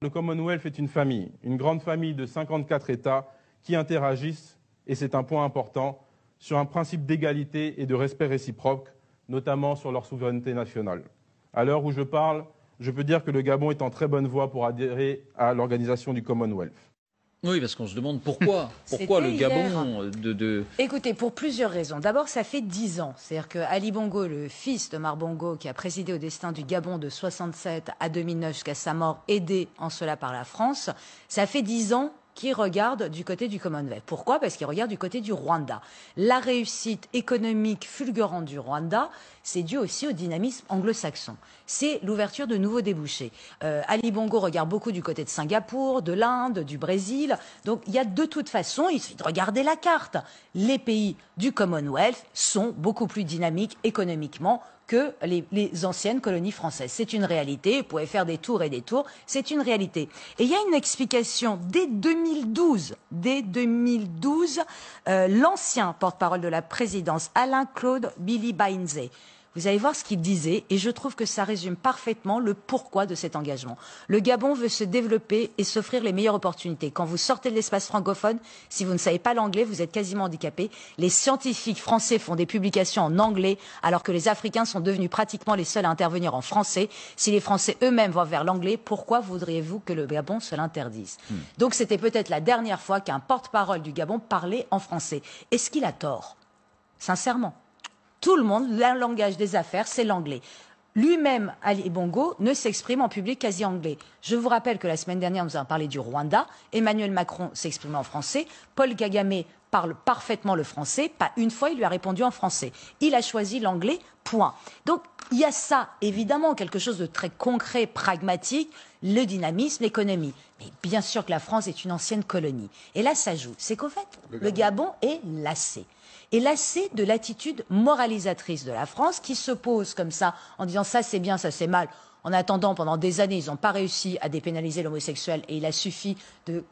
Le Commonwealth est une grande famille de 54 États qui interagissent, et c'est un point important, sur un principe d'égalité et de respect réciproque, notamment sur leur souveraineté nationale. À l'heure où je parle, je peux dire que le Gabon est en très bonne voie pour adhérer à l'organisation du Commonwealth. Oui, parce qu'on se demande pourquoi. Pourquoi le Gabon Écoutez, pour plusieurs raisons. D'abord, ça fait 10 ans. C'est-à-dire que Ali Bongo, le fils de Omar Bongo, qui a présidé au destin du Gabon de 67 à 2009 jusqu'à sa mort, aidé en cela par la France, ça fait 10 ans qu'il regarde du côté du Commonwealth. Pourquoi? Parce qu'il regarde du côté du Rwanda. La réussite économique fulgurante du Rwanda, c'est dû aussi au dynamisme anglo-saxon. C'est l'ouverture de nouveaux débouchés. Ali Bongo regarde beaucoup du côté de Singapour, de l'Inde, du Brésil. Donc il y a de toute façon, il suffit de regarder la carte. Les pays du Commonwealth sont beaucoup plus dynamiques économiquement que les anciennes colonies françaises. C'est une réalité, vous pouvez faire des tours et des tours, c'est une réalité. Et il y a une explication, dès 2012, l'ancien porte-parole de la présidence, Alain-Claude Bilibainze, vous allez voir ce qu'il disait, et je trouve que ça résume parfaitement le pourquoi de cet engagement. Le Gabon veut se développer et s'offrir les meilleures opportunités. Quand vous sortez de l'espace francophone, si vous ne savez pas l'anglais, vous êtes quasiment handicapé. Les scientifiques français font des publications en anglais, alors que les Africains sont devenus pratiquement les seuls à intervenir en français. Si les Français eux-mêmes vont vers l'anglais, pourquoi voudriez-vous que le Gabon se l'interdise? Donc c'était peut-être la dernière fois qu'un porte-parole du Gabon parlait en français. Est-ce qu'il a tort? Sincèrement. Tout le monde, le langage des affaires, c'est l'anglais. Lui-même, Ali Bongo, ne s'exprime en public quasi anglais. Je vous rappelle que la semaine dernière, nous avons parlé du Rwanda. Emmanuel Macron s'exprime en français. Paul Kagame parle parfaitement le français. Pas une fois, il lui a répondu en français. Il a choisi l'anglais, point. Donc, il y a ça, évidemment, quelque chose de très concret, pragmatique, le dynamisme, l'économie. Mais bien sûr que la France est une ancienne colonie. Et là, ça joue. C'est qu'au fait, le Gabon est lassé. Et lassé de l'attitude moralisatrice de la France qui se pose comme ça en disant ça c'est bien, ça c'est mal. En attendant, pendant des années, ils n'ont pas réussi à dépénaliser l'homosexuel et il a suffi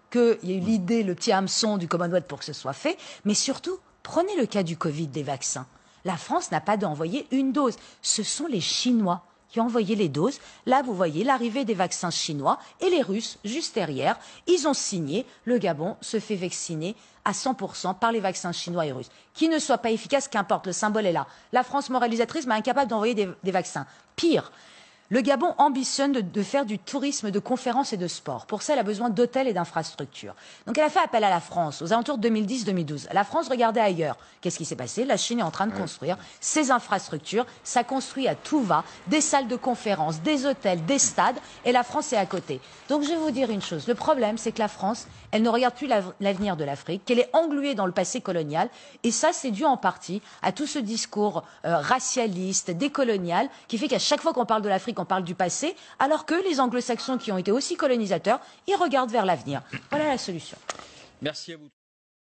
qu'il y ait eu l'idée, le petit hameçon du Commonwealth pour que ce soit fait. Mais surtout, prenez le cas du Covid, des vaccins. La France n'a pas d'envoyer une dose. Ce sont les Chinois qui ont envoyé les doses. Là, vous voyez l'arrivée des vaccins chinois et les Russes, juste derrière, ils ont signé. Le Gabon se fait vacciner à 100% par les vaccins chinois et russes. Qu'ils ne soient pas efficaces, qu'importe, le symbole est là. La France moralisatrice, mais incapable d'envoyer des vaccins. Pire, le Gabon ambitionne de faire du tourisme de conférences et de sport. Pour ça, elle a besoin d'hôtels et d'infrastructures. Donc elle a fait appel à la France aux alentours de 2010-2012. La France regardait ailleurs. Qu'est-ce qui s'est passé? La Chine est en train de construire ses infrastructures. Ça construit à tout va, des salles de conférences, des hôtels, des stades, et la France est à côté. Donc je vais vous dire une chose. Le problème, c'est que la France, elle ne regarde plus l'avenir de l'Afrique, qu'elle est engluée dans le passé colonial. Et ça, c'est dû en partie à tout ce discours racialiste, décolonial, qui fait qu'à chaque fois qu'on parle de l'Afrique, on parle du passé, alors que les anglo-saxons qui ont été aussi colonisateurs, ils regardent vers l'avenir. Voilà la solution. Merci à vous.